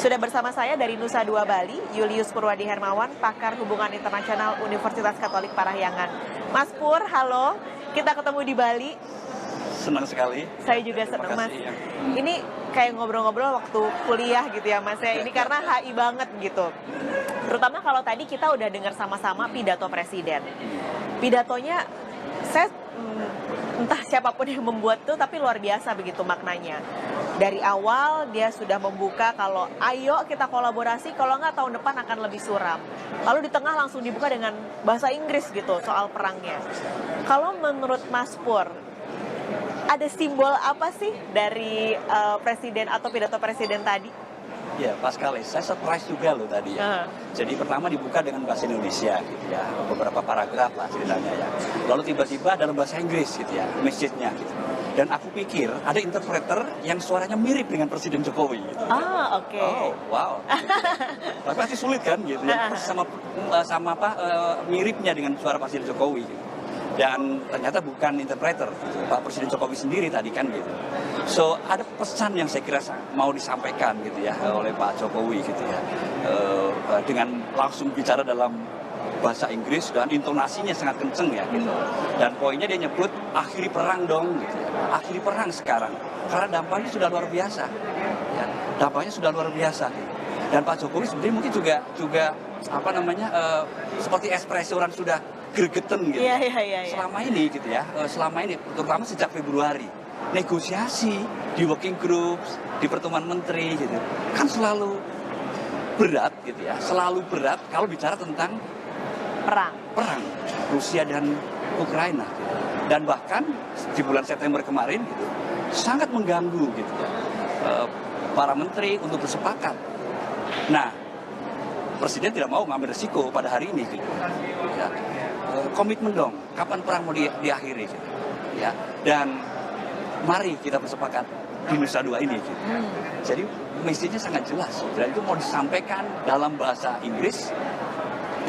Sudah bersama saya dari Nusa Dua Bali, Julius Purwadi Hermawan, pakar hubungan internasional Universitas Katolik Parahyangan. Mas Pur, halo. Kita ketemu di Bali. Senang sekali. Saya juga senang, Mas. Ya. Ini kayak ngobrol-ngobrol waktu kuliah gitu ya, Mas. Ini karena HI banget gitu. Terutama kalau tadi kita udah dengar sama-sama pidato presiden. Pidatonya, saya entah siapapun yang membuat tuh, tapi luar biasa begitu maknanya. Dari awal dia sudah membuka kalau ayo kita kolaborasi, kalau nggak tahun depan akan lebih suram. Lalu di tengah langsung dibuka dengan bahasa Inggris gitu soal perangnya. Kalau menurut Mas Pur, ada simbol apa sih dari presiden atau pidato presiden tadi? Ya, pas sekali. Saya surprise juga loh tadi ya. Jadi pertama dibuka dengan bahasa Indonesia gitu ya, beberapa paragraf lah ceritanya ya. Lalu tiba-tiba dalam bahasa Inggris gitu ya, message-nya gitu. Dan aku pikir ada interpreter yang suaranya mirip dengan Presiden Jokowi. Gitu. Oke. Oh, wow. Gitu. Tapi pasti sulit kan gitu ya, miripnya dengan suara Presiden Jokowi. Gitu. Dan ternyata bukan interpreter, gitu. Pak Presiden Jokowi sendiri tadi kan gitu. So ada pesan yang saya kira mau disampaikan gitu ya oleh Pak Jokowi gitu ya, dengan langsung bicara dalam bahasa Inggris dan intonasinya sangat kenceng ya gitu. Dan poinnya dia nyebut akhiri perang dong gitu ya. Akhiri perang sekarang karena dampaknya sudah luar biasa. Ya, dampaknya sudah luar biasa. Gitu. Dan Pak Jokowi sebenarnya mungkin juga seperti ekspresi orang sudah gregeten gitu. Iya. Selama ini gitu ya, selama ini terutama sejak Februari, negosiasi di working groups, di pertemuan menteri gitu, kan selalu berat gitu ya, selalu berat kalau bicara tentang perang Rusia dan Ukraina gitu. Dan bahkan di bulan September kemarin gitu, sangat mengganggu gitu ya, para menteri untuk bersepakat. Nah, Presiden tidak mau ngambil resiko pada hari ini gitu. Ya. Komitmen dong, kapan perang mau diakhiri gitu. Ya. Dan mari kita bersepakat di Nusa Dua ini gitu. Jadi misinya sangat jelas dan itu mau disampaikan dalam bahasa Inggris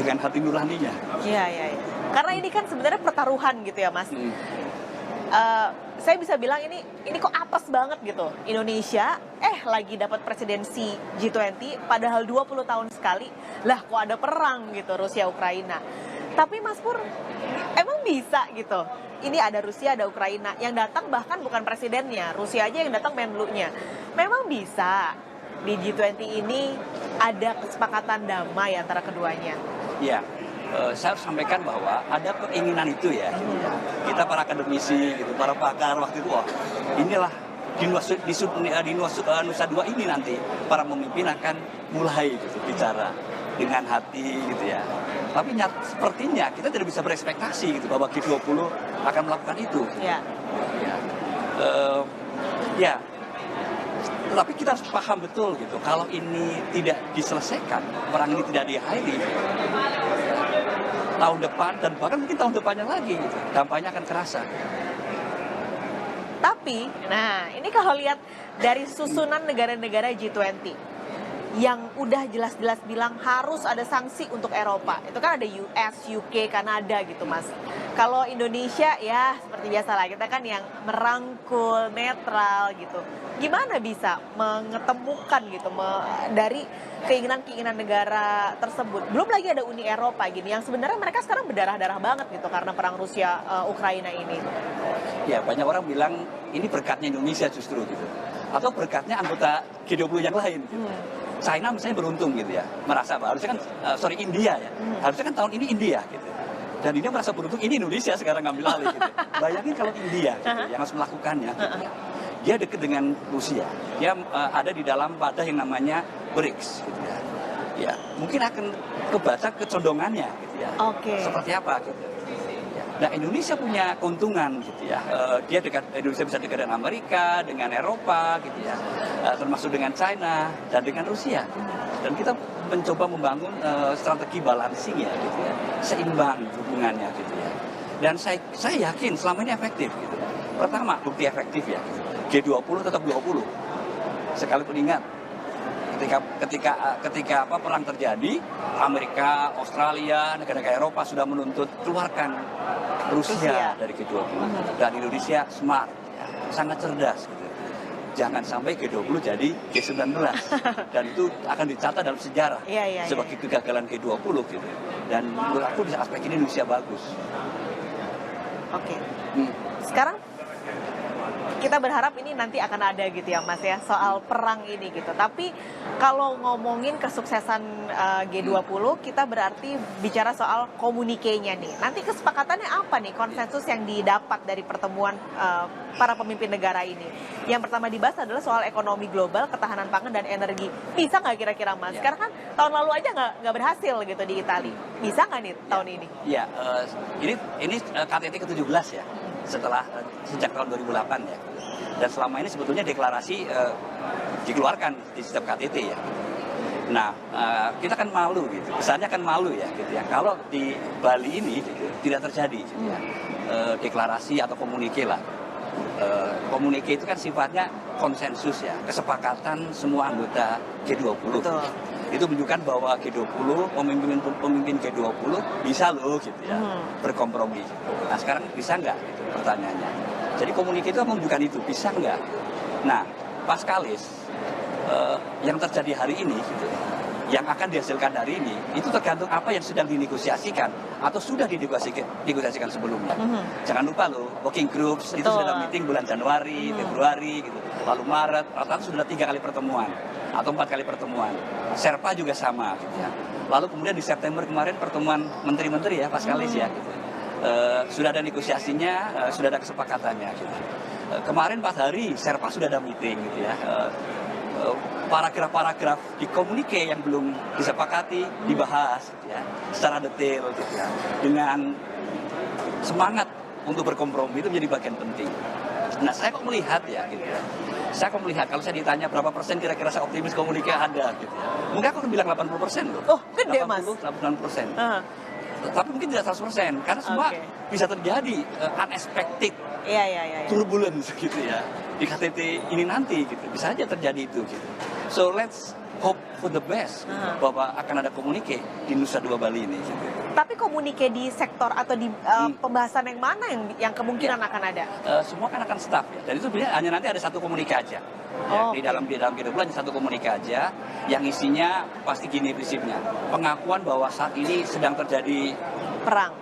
dengan hati nuraninya. Iya. Karena ini kan sebenarnya pertaruhan gitu ya, Mas. Saya bisa bilang ini kok apes banget gitu. Indonesia lagi dapat presidensi G20 padahal 20 tahun sekali. Lah kok ada perang gitu Rusia Ukraina. Tapi Mas Pur, emang bisa gitu? Ini ada Rusia, ada Ukraina. Yang datang bahkan bukan presidennya, Rusia aja yang datang menlunya. Memang bisa di G20 ini ada kesepakatan damai antara keduanya? Iya, saya harus sampaikan bahwa ada keinginan itu ya. Gitu ya. Kita para akademisi, gitu, para pakar waktu itu, inilah di Nusa Dua ini nanti para pemimpin akan mulai gitu, bicara dengan hati gitu ya. Tapi sepertinya kita tidak bisa berekspektasi gitu bahwa G20 akan melakukan itu. Ya. Tapi kita harus paham betul gitu, kalau ini tidak diselesaikan, perang ini tidak diakhiri, tahun depan dan bahkan mungkin tahun depannya lagi gitu, dampaknya akan kerasa. Tapi, ini kalau lihat dari susunan negara-negara G20, yang udah jelas-jelas bilang harus ada sanksi untuk Eropa. Itu kan ada US, UK, Kanada gitu, Mas. Kalau Indonesia ya seperti biasa lah, kita kan yang merangkul, netral gitu. Gimana bisa mengetemukan gitu dari keinginan-keinginan negara tersebut? Belum lagi ada Uni Eropa gini, yang sebenarnya mereka sekarang berdarah-darah banget gitu karena perang Rusia Ukraina ini. Ya, banyak orang bilang ini berkatnya Indonesia justru gitu. Atau berkatnya anggota G20 yang lain gitu. China misalnya beruntung gitu ya, merasa harusnya kan, India ya, harusnya kan tahun ini India gitu. Dan India merasa beruntung, ini Indonesia sekarang ngambil alih gitu. Bayangin kalau India gitu, yang harus melakukannya. Gitu. Dia dekat dengan Rusia, dia ada di dalam wadah yang namanya BRICS gitu ya. Ya, mungkin akan kebaca kecondongannya gitu ya. Seperti apa gitu. Nah, Indonesia punya keuntungan gitu ya. Indonesia bisa dekat dengan Amerika, dengan Eropa gitu ya. Termasuk dengan China dan dengan Rusia. Dan kita mencoba membangun strategi balancing ya gitu ya. Seimbang hubungannya gitu ya. Dan saya yakin selama ini efektif gitu. Pertama, bukti efektif ya. G20 tetap 20. Sekalipun ingat ketika perang terjadi, Amerika, Australia, negara-negara Eropa sudah menuntut keluarkan Rusia dari G20. Dan Indonesia smart, ya, sangat cerdas gitu. jangan sampai G20 jadi G19 dan itu akan dicatat dalam sejarah sebagai kegagalan G20 gitu. Dan menurut aku di aspek ini Indonesia bagus. Oke. Sekarang kita berharap ini nanti akan ada gitu ya Mas ya, soal perang ini gitu. Tapi kalau ngomongin kesuksesan G20, kita berarti bicara soal komunikenya nih. Nanti kesepakatannya apa nih, konsensus yang didapat dari pertemuan para pemimpin negara ini? Yang pertama dibahas adalah soal ekonomi global, ketahanan pangan dan energi. Bisa nggak kira-kira Mas? Karena kan tahun lalu aja nggak berhasil gitu di Italia. Bisa nggak nih tahun ini? Iya, ini KTT ke-17 ya. Setelah sejak tahun 2008 ya, dan selama ini sebetulnya deklarasi dikeluarkan di setiap KTT ya. Nah, kita kan malu gitu, kesannya kan malu ya gitu ya. Kalau di Bali ini gitu, tidak terjadi gitu ya, deklarasi atau komunike lah. Komunike itu kan sifatnya konsensus ya, kesepakatan semua anggota G20. Betul. Itu menunjukkan bahwa G20, pemimpin G20 bisa loh gitu ya, berkompromi. Nah sekarang bisa nggak gitu pertanyaannya. Jadi komunikasi itu menunjukkan itu, bisa nggak? Nah pas Kalis, yang terjadi hari ini gitu, yang akan dihasilkan hari ini, itu tergantung apa yang sedang dinegosiasikan atau sudah dinegosiasikan sebelumnya. Jangan lupa loh, working groups itu sudah meeting bulan Januari, Februari gitu. Lalu Maret, rata-rata sudah 3 kali pertemuan atau 4 kali pertemuan. Sherpa juga sama gitu ya. Lalu kemudian di September kemarin pertemuan menteri-menteri ya, pas Kalis ya gitu. Sudah ada negosiasinya, sudah ada kesepakatannya gitu. Kemarin 4 hari Sherpa sudah ada meeting gitu ya. Paragraf-paragraf di komunike yang belum disepakati dibahas gitu ya, secara detail gitu ya. Dengan semangat untuk berkompromi itu menjadi bagian penting. Nah, saya kok melihat ya gitu ya. Saya kok melihat kalau saya ditanya berapa persen kira-kira saya optimis komunikasi ada gitu ya. Mungkin aku akan bilang 80% loh. Oh, gede Mas. 80-90%. Tapi mungkin tidak 100% karena semua bisa terjadi unexpected. Turbulence gitu ya. Di KTT ini nanti gitu. Bisa aja terjadi itu gitu. So let's hope for the best bahwa akan ada komunike di Nusa Dua Bali ini gitu. Tapi komunike di sektor atau di pembahasan yang mana yang kemungkinan akan ada? Semua kan akan staff ya. Dan itu sebenarnya hanya nanti ada satu komunike aja. Ya, di dalam G20 hanya satu komunike aja yang isinya pasti gini prinsipnya. Pengakuan bahwa saat ini sedang terjadi perang.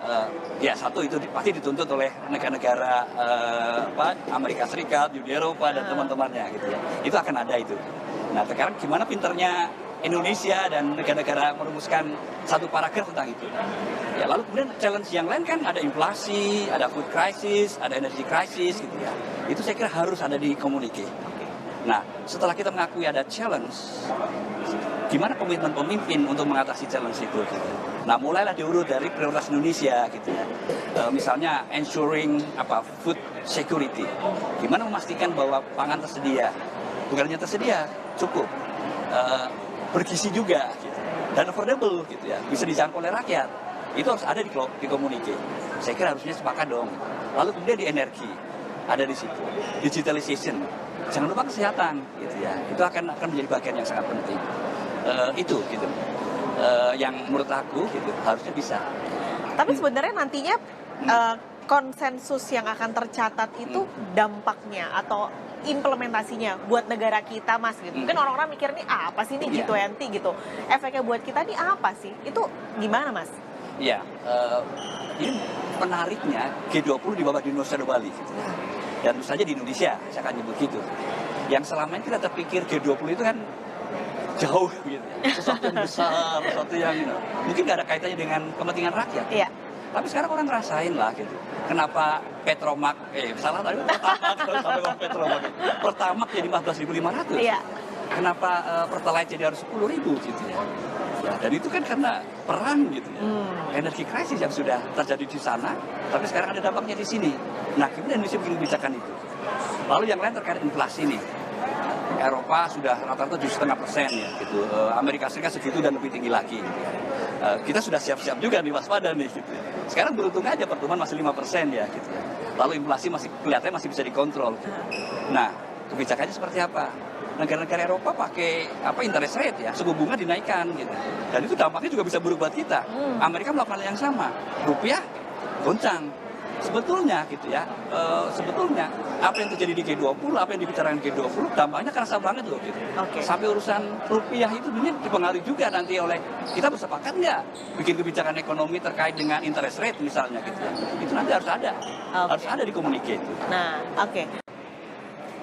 Ya satu itu pasti dituntut oleh negara-negara Amerika Serikat, Uni Eropa dan teman-temannya gitu ya. Itu akan ada itu. Nah sekarang gimana pinternya Indonesia dan negara-negara merumuskan satu paragraf tentang itu. Ya, lalu kemudian challenge yang lain kan ada inflasi, ada food crisis, ada energy crisis gitu ya. Itu saya kira harus ada di komunike. Nah, setelah kita mengakui ada challenge, gimana komitmen pemimpin untuk mengatasi challenge itu? Gitu. Nah, mulailah diurut dari prioritas Indonesia gitu ya. Misalnya ensuring food security. Gimana memastikan bahwa pangan tersedia, bukan hanya tersedia, cukup. Bergizi juga gitu. Dan affordable gitu ya, bisa dijangkau oleh rakyat. Itu harus ada di komunike. Saya kira harusnya sepakat dong. Lalu kemudian di energi ada di situ. Digitalization, jangan lupa kesehatan gitu ya. Itu akan menjadi bagian yang sangat penting. Itu gitu. Yang menurut aku gitu harusnya bisa. Tapi sebenarnya nantinya konsensus yang akan tercatat itu dampaknya atau implementasinya buat negara kita Mas gitu. Mungkin orang-orang mikir nih apa sih ini G20 gitu. Efeknya buat kita nih apa sih? Itu gimana Mas? Iya, ini menariknya G20 dibawa di Nusa Dua Bali gitu. Dan tentu saja di Indonesia, saya akan nyebut gitu. Yang selama ini kita terpikir G20 itu kan jauh gitu. Sesuatu yang besar, sesuatu yang mungkin gak ada kaitannya dengan kepentingan rakyat. Iya. Tapi sekarang orang ngerasain lah gitu. Kenapa Petromak, salah tadi Petromak. Pertamax jadi 14.500. Iya. Kenapa Pertalite jadi harus 10.000 gitu ya. Ya, dan itu kan karena perang gitu ya. Energi krisis yang sudah terjadi di sana, tapi sekarang ada dampaknya di sini. Nah, kemudian Indonesia bikin kebijakan itu. Lalu yang lain terkait inflasi nih. Eropa sudah rata-rata 7,5% ya gitu. Amerika Serikat segitu dan lebih tinggi lagi gitu ya. Kita sudah siap-siap juga nih waspada nih gitu ya. Sekarang beruntung aja pertumbuhan masih 5% ya gitu ya. Lalu inflasi kelihatannya masih bisa dikontrol. Nah, kebijakannya seperti apa? Negara-negara Eropa pakai interest rate ya, suku bunga dinaikkan gitu. Dan itu dampaknya juga bisa buruk buat kita. Amerika melakukan hal yang sama. Rupiah goncang. sebetulnya gitu ya, sebetulnya apa yang terjadi di G20, apa yang dibicarakan G20, dampaknya kerasa banget loh gitu. Oke. Sampai urusan rupiah itu dunia dipengaruhi juga nanti oleh, kita bersepakat nggak bikin kebijakan ekonomi terkait dengan interest rate misalnya gitu ya. Itu nanti harus ada, harus ada di communicate. Nah, oke.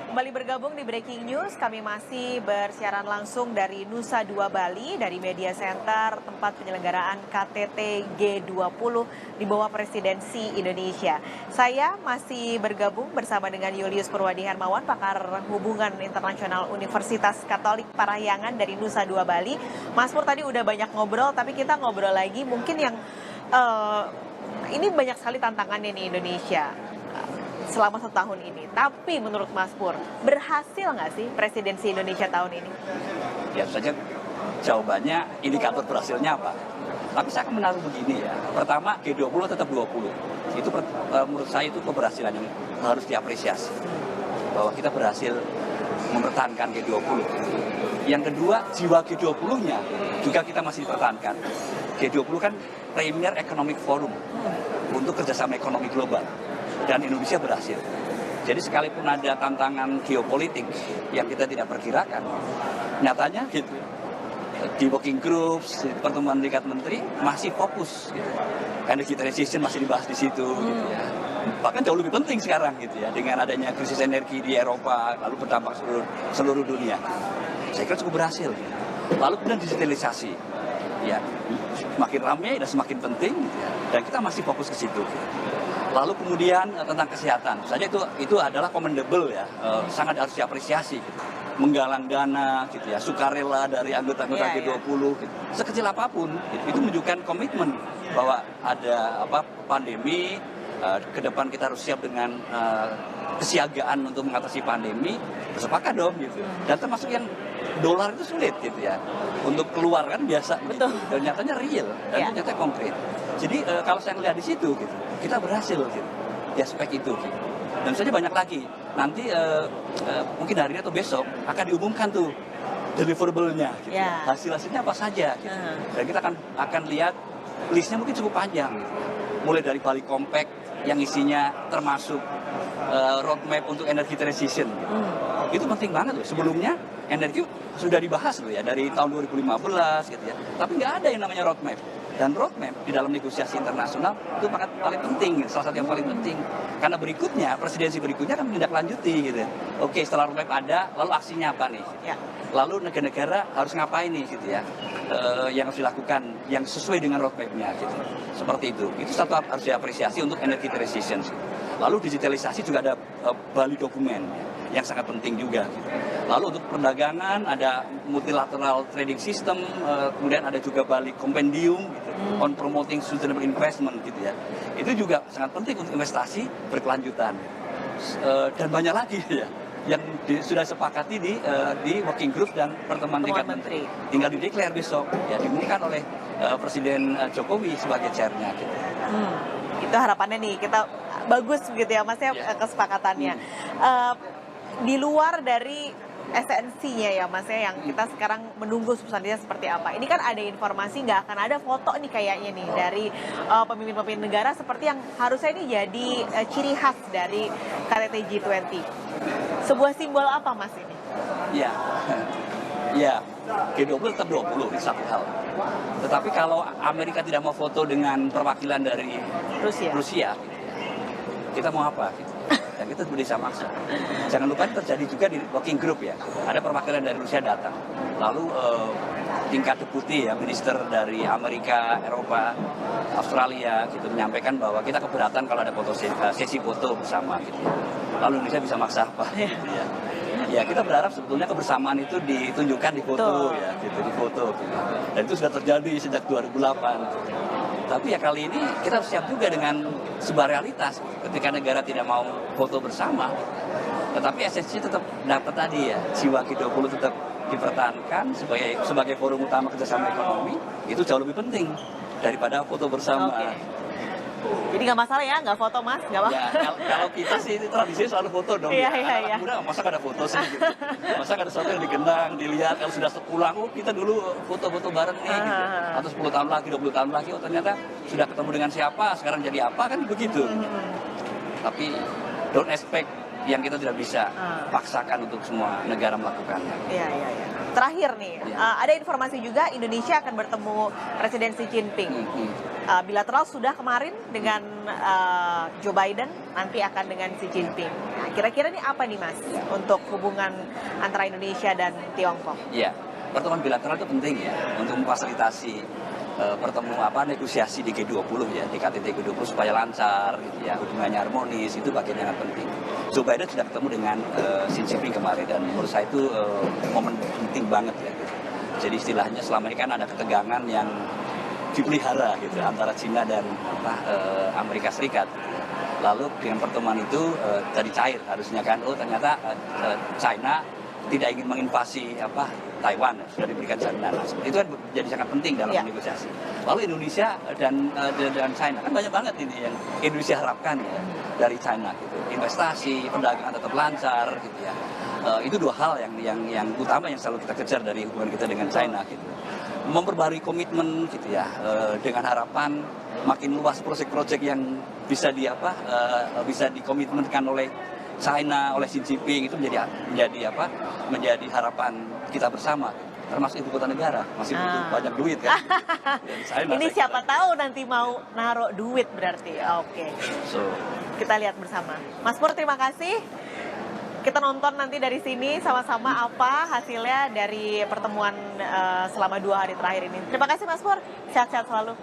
Kembali bergabung di Breaking News, kami masih bersiaran langsung dari Nusa Dua Bali, dari Media Center, tempat penyelenggaraan KTT G20 di bawah Presidensi Indonesia. Saya masih bergabung bersama dengan Julius Purwadi Hermawan, pakar hubungan internasional Universitas Katolik Parahyangan dari Nusa Dua Bali. Mas Pur tadi udah banyak ngobrol, tapi kita ngobrol lagi mungkin yang ini banyak sekali tantangannya nih Indonesia selama 1 tahun ini. Tapi menurut Mas Pur, berhasil nggak sih presidensi Indonesia tahun ini? Ya saja jawabannya indikator berhasilnya apa. Tapi saya akan menaruh begini ya. Pertama, G20 tetap 20. Itu menurut saya itu keberhasilan yang harus diapresiasi. Bahwa kita berhasil mempertahankan G20. Yang kedua, jiwa G20-nya juga kita masih dipertahankan. G20 kan Premier Economic Forum untuk kerjasama ekonomi global. Dan Indonesia berhasil. Jadi sekalipun ada tantangan geopolitik yang kita tidak perkirakan, nyatanya gitu, di working groups, di pertemuan tingkat menteri masih fokus gitu. Energy transition masih dibahas di situ gitu ya. Bahkan jauh lebih penting sekarang gitu ya, dengan adanya krisis energi di Eropa lalu berdampak seluruh dunia. Saya kira cukup berhasil. Lalu kemudian digitalisasi. Ya, semakin ramai dan semakin penting gitu ya. Dan kita masih fokus ke situ. Gitu. Lalu kemudian tentang kesehatan, saja itu adalah commendable ya, sangat harus diapresiasi. Gitu. Menggalang dana, gitu ya, sukarela dari anggota-anggota G20, gitu. Sekecil apapun, gitu. Itu menunjukkan komitmen bahwa ada pandemi, ke depan kita harus siap dengan kesiagaan untuk mengatasi pandemi, bersepakat dong, gitu. Dan termasuk yang dolar itu sulit, gitu ya, untuk keluar kan biasa, gitu. Dan nyatanya real, dan ternyata konkret. Jadi kalau saya melihat di situ, gitu, kita berhasil gitu, di aspek itu. Gitu. Dan saja banyak lagi. Nanti mungkin hari ini atau besok akan diumumkan tuh deliverable-nya. Gitu. Hasil-hasilnya apa saja. Gitu. Dan kita akan lihat listnya mungkin cukup panjang. Gitu. Mulai dari Bali Compact yang isinya termasuk roadmap untuk energy transition. Gitu. Itu penting banget loh. Sebelumnya energi sudah dibahas loh ya dari tahun 2015 gitu ya. Tapi nggak ada yang namanya roadmap. Dan roadmap di dalam negosiasi internasional itu paling penting, salah satu yang paling penting. Karena berikutnya, presidensi berikutnya akan menindaklanjuti gitu. Oke, setelah roadmap ada, lalu aksinya apa nih? Lalu negara-negara harus ngapain nih gitu ya, yang harus dilakukan, yang sesuai dengan roadmap-nya gitu. Seperti itu. Itu satu harus diapresiasi untuk energy transition. Lalu digitalisasi juga ada Bali dokumen yang sangat penting juga. Gitu. Lalu untuk perdagangan ada multilateral trading system, kemudian ada juga Bali Compendium gitu, on promoting sustainable investment gitu ya. Itu juga sangat penting untuk investasi berkelanjutan. Dan banyak lagi ya yang sudah sepakati di working group dan pertemuan tingkat menteri. Tinggal dideklar besok ya, diumumkan oleh Presiden Jokowi sebagai chairnya gitu. Itu harapannya nih, kita bagus begitu ya Mas ya, kesepakatannya. Di luar dari esensinya ya Mas ya, yang kita sekarang menunggu substansinya seperti apa. Ini kan ada informasi nggak akan ada foto nih kayaknya nih dari pemimpin-pemimpin negara seperti yang harusnya ini jadi ciri khas dari KTT G20. Sebuah simbol apa Mas ini? Ya, G20 tetap 20 di satu hal. Tetapi kalau Amerika tidak mau foto dengan perwakilan dari Rusia kita mau apa? Gitu. Dan kita bisa maksa. Jangan lupa terjadi juga di working group ya. Ada perwakilan dari Rusia datang. Lalu tingkat deputi ya, minister dari Amerika, Eropa, Australia gitu menyampaikan bahwa kita keberatan kalau ada sesi foto bersama gitu. Lalu Indonesia bisa maksa apa? Gitu ya. Ya kita berharap sebetulnya kebersamaan itu ditunjukkan di foto ya, gitu di foto. Gitu. Dan itu sudah terjadi sejak 2008. Tapi ya kali ini kita harus siap juga dengan sebuah realitas ketika negara tidak mau foto bersama. Tetapi esensinya tetap dapat tadi ya, jiwa G20 tetap dipertahankan sebagai forum utama kerjasama ekonomi, itu jauh lebih penting daripada foto bersama. Jadi nggak masalah ya, nggak foto Mas? Nggak apa? Ya, kalau kita sih tradisinya selalu foto dong. Anak muda masa nggak ada foto sih gitu. Masa nggak ada sesuatu yang dikenang, dilihat, kalau sudah sepulang, oh kita dulu foto-foto bareng nih gitu. Atau 10 tahun lagi, 20 tahun lagi, oh ternyata sudah ketemu dengan siapa, sekarang jadi apa, kan begitu. tapi don't expect yang kita tidak bisa paksakan untuk semua negara melakukannya. Iya. Terakhir nih, ada informasi juga Indonesia akan bertemu Presiden Xi Jinping. Bilateral sudah kemarin dengan Joe Biden, nanti akan dengan Xi Jinping. Nah, kira-kira ini apa nih Mas untuk hubungan antara Indonesia dan Tiongkok? Iya, pertemuan bilateral itu penting ya untuk memfasilitasi negosiasi di G20 ya, di KTT G20 supaya lancar gitu ya, hubungannya harmonis, itu bagian yang penting. Joe Biden sudah ketemu dengan Xi Jinping kemarin dan menurut saya itu momen penting banget ya. Jadi istilahnya selama ini kan ada ketegangan yang dipelihara gitu antara Cina dan Amerika Serikat. Lalu dengan pertemuan itu jadi cair harusnya kan, ternyata China tidak ingin menginvasi Taiwan, sudah diberikan jaminan. Itu kan jadi sangat penting dalam negosiasi. Lalu Indonesia dan China kan banyak banget ini yang Indonesia harapkan ya dari China gitu. Investasi, perdagangan tetap lancar gitu ya. Itu dua hal yang utama yang selalu kita kejar dari hubungan kita dengan China gitu. Memperbarui komitmen gitu ya, dengan harapan makin luas proyek-proyek yang bisa dikomitmenkan oleh China, oleh Xi Jinping, itu menjadi harapan kita bersama, termasuk ibu kota negara masih butuh banyak duit kan. Ini siapa tahu nanti mau naruh duit berarti. Oke. So, kita lihat bersama. Mas Pur, terima kasih. Kita nonton nanti dari sini sama-sama apa hasilnya dari pertemuan selama 2 hari terakhir ini. Terima kasih Mas Pur, sehat-sehat selalu.